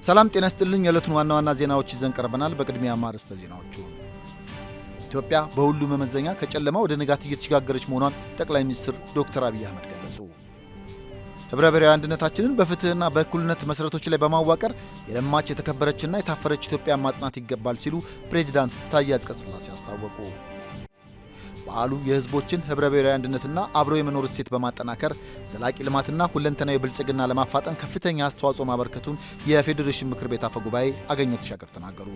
ሰላም ጤና ይስጥልኝ። የዕለቱን ዋና ዋና ዜናዎች ይዘን ቀርበናል። በቅድሚያ ማርስተ ዜናዎቹ። ኢትዮጵያ በሁሉ መመዘኛ ከጨለማ ወደ ንጋት እየተሸጋገረች መሆኗን ጠቅላይ ሚኒስትር ዶክተር አብይ አህመድ ገለጹ። ህብረ ብሔራዊ አንድነታችንን በፍትህና በእኩልነት መሰረቶች ላይ በማዋቀር የለማች የተከበረችና የታፈረች ኢትዮጵያን ማጽናት ይገባል ሲሉ ፕሬዝዳንት ታዬ አጽቀሥላሴ አስታወቁ። በዓሉ የህዝቦችን ህብረ ብሔራዊ አንድነትና አብሮ የመኖር እሴት በማጠናከር ዘላቂ ልማትና ሁለንተናዊ ብልጽግና ለማፋጠን ከፍተኛ አስተዋጽኦ ማበርከቱን የፌዴሬሽን ምክር ቤት አፈ ጉባኤ አገኘሁ ተሻገር ተናገሩ።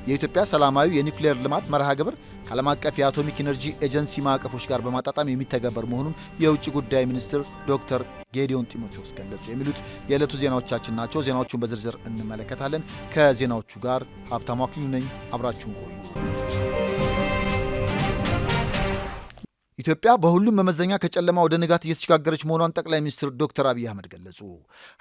የኢትዮጵያ ሰላማዊ የኒውክሌር ልማት መርሃ ግብር ከዓለም አቀፍ የአቶሚክ ኢነርጂ ኤጀንሲ ማዕቀፎች ጋር በማጣጣም የሚተገበር መሆኑን የውጭ ጉዳይ ሚኒስትር ዶክተር ጌዲዮን ጢሞቴዎስ ገለጹ። የሚሉት የዕለቱ ዜናዎቻችን ናቸው። ዜናዎቹን በዝርዝር እንመለከታለን። ከዜናዎቹ ጋር ሀብታሙ አክሊሉ ነኝ። አብራችሁን ቆዩ። ኢትዮጵያ በሁሉም መመዘኛ ከጨለማ ወደ ንጋት እየተሸጋገረች መሆኗን ጠቅላይ ሚኒስትር ዶክተር አብይ አህመድ ገለጹ።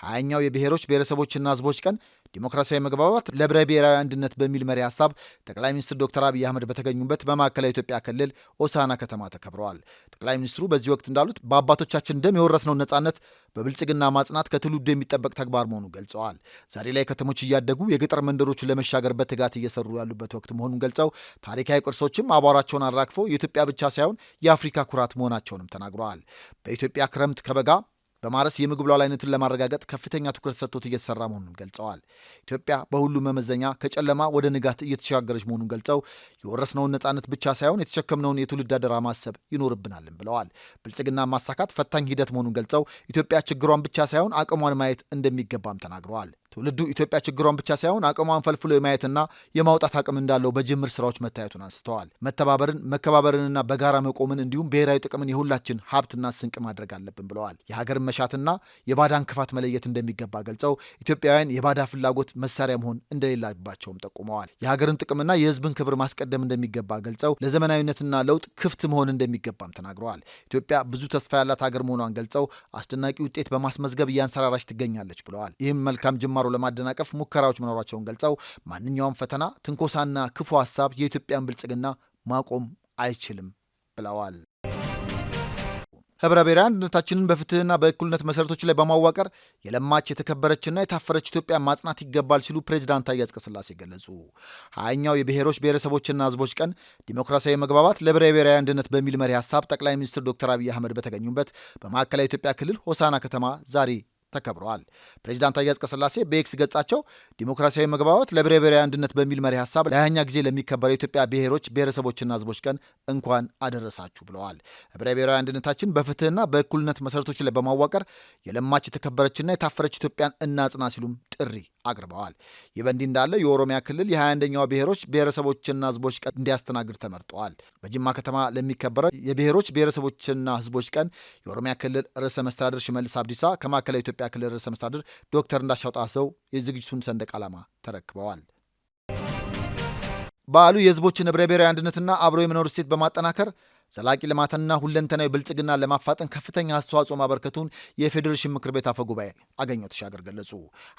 20ኛው የብሔሮች ብሔረሰቦችና ህዝቦች ቀን ዲሞክራሲያዊ መግባባት ለህብረ ብሔራዊ አንድነት በሚል መሪ ሀሳብ ጠቅላይ ሚኒስትር ዶክተር አብይ አህመድ በተገኙበት በማዕከላዊ ኢትዮጵያ ክልል ሆሳዕና ከተማ ተከብረዋል። ጠቅላይ ሚኒስትሩ በዚህ ወቅት እንዳሉት በአባቶቻችን ደም የወረስነው ነጻነት በብልጽግና ማጽናት ከትውልዱ የሚጠበቅ ተግባር መሆኑን ገልጸዋል። ዛሬ ላይ ከተሞች እያደጉ የገጠር መንደሮችን ለመሻገር በትጋት እየሰሩ ያሉበት ወቅት መሆኑን ገልጸው ታሪካዊ ቅርሶችም አቧራቸውን አራግፈው የኢትዮጵያ ብቻ ሳይሆን የአፍሪካ ኩራት መሆናቸውንም ተናግረዋል። በኢትዮጵያ ክረምት ከበጋ በማረስ የምግብ ሉዓላዊነትን ለማረጋገጥ ከፍተኛ ትኩረት ሰጥቶት እየተሰራ መሆኑን ገልጸዋል። ኢትዮጵያ በሁሉም መመዘኛ ከጨለማ ወደ ንጋት እየተሸጋገረች መሆኑን ገልጸው የወረስነውን ነጻነት ብቻ ሳይሆን የተሸከምነውን የትውልድ አደራ ማሰብ ይኖርብናልን ብለዋል። ብልጽግና ማሳካት ፈታኝ ሂደት መሆኑን ገልጸው ኢትዮጵያ ችግሯን ብቻ ሳይሆን አቅሟን ማየት እንደሚገባም ተናግረዋል። ትውልዱ ኢትዮጵያ ችግሯን ብቻ ሳይሆን አቅሟን ፈልፍሎ የማየትና የማውጣት አቅም እንዳለው በጅምር ስራዎች መታየቱን አንስተዋል። መተባበርን፣ መከባበርንና በጋራ መቆምን እንዲሁም ብሔራዊ ጥቅምን የሁላችን ሀብትና ስንቅ ማድረግ አለብን ብለዋል። የሀገርን መሻትና የባዳን ክፋት መለየት እንደሚገባ ገልጸው ኢትዮጵያውያን የባዳ ፍላጎት መሳሪያ መሆን እንደሌለባቸውም ጠቁመዋል። የሀገርን ጥቅምና የሕዝብን ክብር ማስቀደም እንደሚገባ ገልጸው ለዘመናዊነትና ለውጥ ክፍት መሆን እንደሚገባም ተናግረዋል። ኢትዮጵያ ብዙ ተስፋ ያላት ሀገር መሆኗን ገልጸው አስደናቂ ውጤት በማስመዝገብ እያንሰራራች ትገኛለች ብለዋል። ይህም መልካም ጅማሮ ለማደናቀፍ ሙከራዎች መኖራቸውን ገልጸው ማንኛውም ፈተና፣ ትንኮሳና ክፉ ሀሳብ የኢትዮጵያን ብልጽግና ማቆም አይችልም ብለዋል። ህብረ ብሔራዊ አንድነታችንን በፍትህና በእኩልነት መሰረቶች ላይ በማዋቀር የለማች የተከበረችና የታፈረች ኢትዮጵያን ማጽናት ይገባል ሲሉ ፕሬዝዳንት ታዬ አጽቀሥላሴ ገለጹ። 20ኛው የብሔሮች ብሔረሰቦችና ህዝቦች ቀን ዲሞክራሲያዊ መግባባት ለህብረ ብሔራዊ አንድነት በሚል መሪ ሀሳብ ጠቅላይ ሚኒስትር ዶክተር አብይ አህመድ በተገኙበት በማዕከላዊ ኢትዮጵያ ክልል ሆሳዕና ከተማ ዛሬ ተከብረዋል። ፕሬዚዳንት ታዬ አጽቀሥላሴ በኤክስ ገጻቸው ዲሞክራሲያዊ መግባባት ለህብረ ብሔራዊ አንድነት በሚል መሪ ሀሳብ ለ20ኛ ጊዜ ለሚከበረው የኢትዮጵያ ብሔሮች ብሔረሰቦችና ህዝቦች ቀን እንኳን አደረሳችሁ ብለዋል። ህብረ ብሔራዊ አንድነታችን በፍትህና በእኩልነት መሰረቶች ላይ በማዋቀር የለማች የተከበረችና የታፈረች ኢትዮጵያን እናጽና ሲሉም ጥሪ አቅርበዋል። ይህ በእንዲህ እንዳለ የኦሮሚያ ክልል የ21ኛው ብሔሮች ብሔረሰቦችና ህዝቦች ቀን እንዲያስተናግድ ተመርጠዋል። በጅማ ከተማ ለሚከበረው የብሔሮች ብሔረሰቦችና ህዝቦች ቀን የኦሮሚያ ክልል ርዕሰ መስተዳድር ሽመልስ አብዲሳ ከማዕከላዊ ኢትዮጵያ ክልል ርዕሰ መስተዳድር ዶክተር እንዳሻው ጣሰው የዝግጅቱን ሰንደቅ ዓላማ ተረክበዋል። በዓሉ የህዝቦችን ህብረ ብሔራዊ አንድነትና አብሮ የመኖር እሴት በማጠናከር ዘላቂ ልማትና ሁለንተናዊ ብልጽግና ለማፋጠን ከፍተኛ አስተዋጽኦ ማበርከቱን የፌዴሬሽን ምክር ቤት አፈ ጉባኤ አገኘሁ ተሻገር ገለጹ።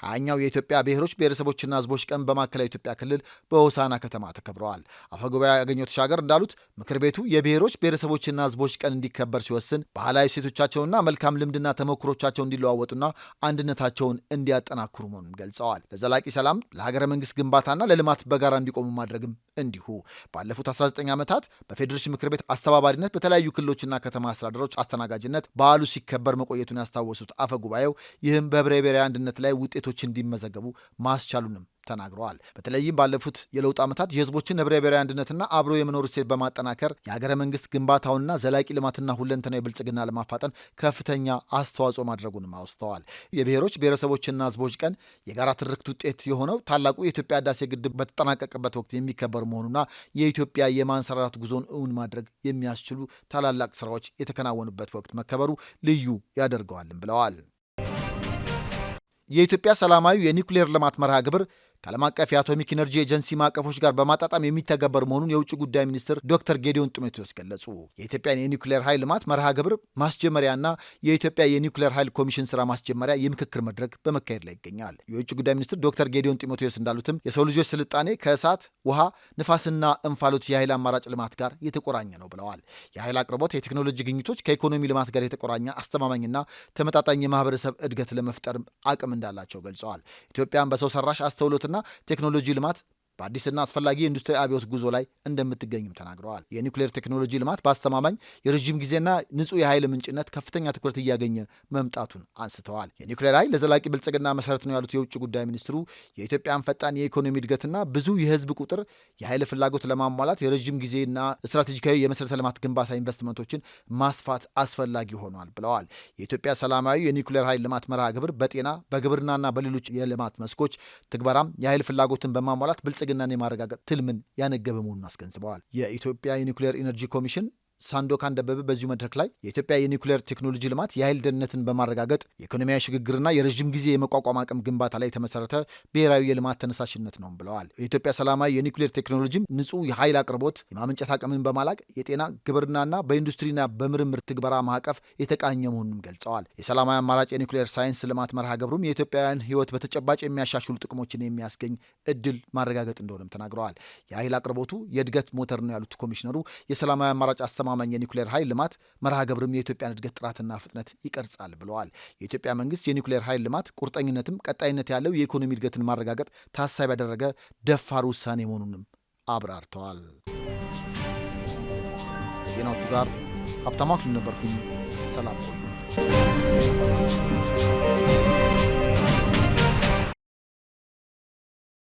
20ኛው የኢትዮጵያ ብሔሮች ብሔረሰቦችና ህዝቦች ቀን በማዕከላዊ ኢትዮጵያ ክልል በሆሳዕና ከተማ ተከብረዋል። አፈ ጉባኤ አገኘሁ ተሻገር እንዳሉት ምክር ቤቱ የብሔሮች ብሔረሰቦችና ህዝቦች ቀን እንዲከበር ሲወስን ባህላዊ እሴቶቻቸውና መልካም ልምድና ተሞክሮቻቸው እንዲለዋወጡና አንድነታቸውን እንዲያጠናክሩ መሆኑን ገልጸዋል። ለዘላቂ ሰላም፣ ለሀገረ መንግስት ግንባታና ለልማት በጋራ እንዲቆሙ ማድረግም እንዲሁ ባለፉት 19 ዓመታት በፌዴሬሽን ምክር ቤት አስተባባሪነት በተለያዩ ክልሎችና ከተማ አስተዳደሮች አስተናጋጅነት በዓሉ ሲከበር መቆየቱን ያስታወሱት አፈ ጉባኤው ይህም በህብረ ብሔራዊ አንድነት ላይ ውጤቶች እንዲመዘገቡ ማስቻሉንም ተናግረዋል። በተለይም ባለፉት የለውጥ ዓመታት የህዝቦችን ህብረ ብሔራዊ አንድነትና አብሮ የመኖር እሴት በማጠናከር የሀገረ መንግስት ግንባታውንና ዘላቂ ልማትና ሁለንተናዊ ብልጽግና ለማፋጠን ከፍተኛ አስተዋጽኦ ማድረጉንም አውስተዋል። የብሔሮች ብሔረሰቦችና ህዝቦች ቀን የጋራ ትርክት ውጤት የሆነው ታላቁ የኢትዮጵያ ህዳሴ ግድብ በተጠናቀቀበት ወቅት የሚከበር መሆኑና የኢትዮጵያ የማንሰራራት ጉዞን እውን ማድረግ የሚያስችሉ ታላላቅ ስራዎች የተከናወኑበት ወቅት መከበሩ ልዩ ያደርገዋልም ብለዋል። የኢትዮጵያ ሰላማዊ የኒውክሌር ልማት መርሃ ግብር ከዓለም አቀፍ የአቶሚክ ኢነርጂ ኤጀንሲ ማዕቀፎች ጋር በማጣጣም የሚተገበር መሆኑን የውጭ ጉዳይ ሚኒስትር ዶክተር ጌዲዮን ጢሞቴዎስ ገለጹ። የኢትዮጵያን የኒውክሌር ኃይል ልማት መርሃ ግብር ማስጀመሪያና የኢትዮጵያ የኒውክሌር ኃይል ኮሚሽን ስራ ማስጀመሪያ የምክክር መድረክ በመካሄድ ላይ ይገኛል። የውጭ ጉዳይ ሚኒስትር ዶክተር ጌዲዮን ጢሞቴዎስ እንዳሉትም የሰው ልጆች ስልጣኔ ከእሳት፣ ውሃ፣ ንፋስና እንፋሎት የኃይል አማራጭ ልማት ጋር የተቆራኘ ነው ብለዋል። የኃይል አቅርቦት፣ የቴክኖሎጂ ግኝቶች ከኢኮኖሚ ልማት ጋር የተቆራኘ አስተማማኝና ተመጣጣኝ የማህበረሰብ እድገት ለመፍጠር አቅም እንዳላቸው ገልጸዋል። ኢትዮጵያን በሰው ሰራሽ አስተውሎትና ቴክኖሎጂ ልማት በአዲስና አስፈላጊ የኢንዱስትሪ አብዮት ጉዞ ላይ እንደምትገኝም ተናግረዋል። የኒውክሌር ቴክኖሎጂ ልማት በአስተማማኝ የረዥም ጊዜና ንጹህ የኃይል ምንጭነት ከፍተኛ ትኩረት እያገኘ መምጣቱን አንስተዋል። የኒውክሌር ኃይል ለዘላቂ ብልጽግና መሰረት ነው ያሉት የውጭ ጉዳይ ሚኒስትሩ የኢትዮጵያን ፈጣን የኢኮኖሚ እድገትና ብዙ የህዝብ ቁጥር የኃይል ፍላጎት ለማሟላት የረዥም ጊዜና ስትራቴጂካዊ የመሰረተ ልማት ግንባታ ኢንቨስትመንቶችን ማስፋት አስፈላጊ ሆኗል ብለዋል። የኢትዮጵያ ሰላማዊ የኒውክሌር ኃይል ልማት መርሃ ግብር በጤና በግብርናና በሌሎች የልማት መስኮች ትግበራም የኃይል ፍላጎትን በማሟላት ብልጽግናን የማረጋገጥ ትልምን ያነገበ መሆኑን አስገንዝበዋል። የኢትዮጵያ የኒውክሌር ኢነርጂ ኮሚሽን ሳንዶካን ደበበ በዚሁ መድረክ ላይ የኢትዮጵያ የኒውክሌር ቴክኖሎጂ ልማት የኃይል ደህንነትን በማረጋገጥ የኢኮኖሚያዊ ሽግግርና የረዥም ጊዜ የመቋቋም አቅም ግንባታ ላይ የተመሰረተ ብሔራዊ የልማት ተነሳሽነት ነው ብለዋል። የኢትዮጵያ ሰላማዊ የኒውክሌር ቴክኖሎጂም ንጹህ የኃይል አቅርቦት የማመንጨት አቅምን በማላቅ የጤና ግብርናና በኢንዱስትሪና በምርምር ትግበራ ማዕቀፍ የተቃኘ መሆኑንም ገልጸዋል። የሰላማዊ አማራጭ የኒውክሌር ሳይንስ ልማት መርሃ ግብሩም የኢትዮጵያውያን ሕይወት በተጨባጭ የሚያሻሽሉ ጥቅሞችን የሚያስገኝ እድል ማረጋገጥ እንደሆነም ተናግረዋል። የኃይል አቅርቦቱ የእድገት ሞተር ነው ያሉት ኮሚሽነሩ የሰላማዊ አማራጭ አስተማማኝ የኒውክሌር ኃይል ልማት መርሃ ግብርም የኢትዮጵያን እድገት ጥራትና ፍጥነት ይቀርጻል ብለዋል። የኢትዮጵያ መንግስት የኒውክሌር ኃይል ልማት ቁርጠኝነትም ቀጣይነት ያለው የኢኮኖሚ እድገትን ማረጋገጥ ታሳቢ ያደረገ ደፋር ውሳኔ መሆኑንም አብራርተዋል። ዜናዎቹ ጋር ሀብታሙ አክሊሉ ነበርኩኝ። ሰላም ቆዩ።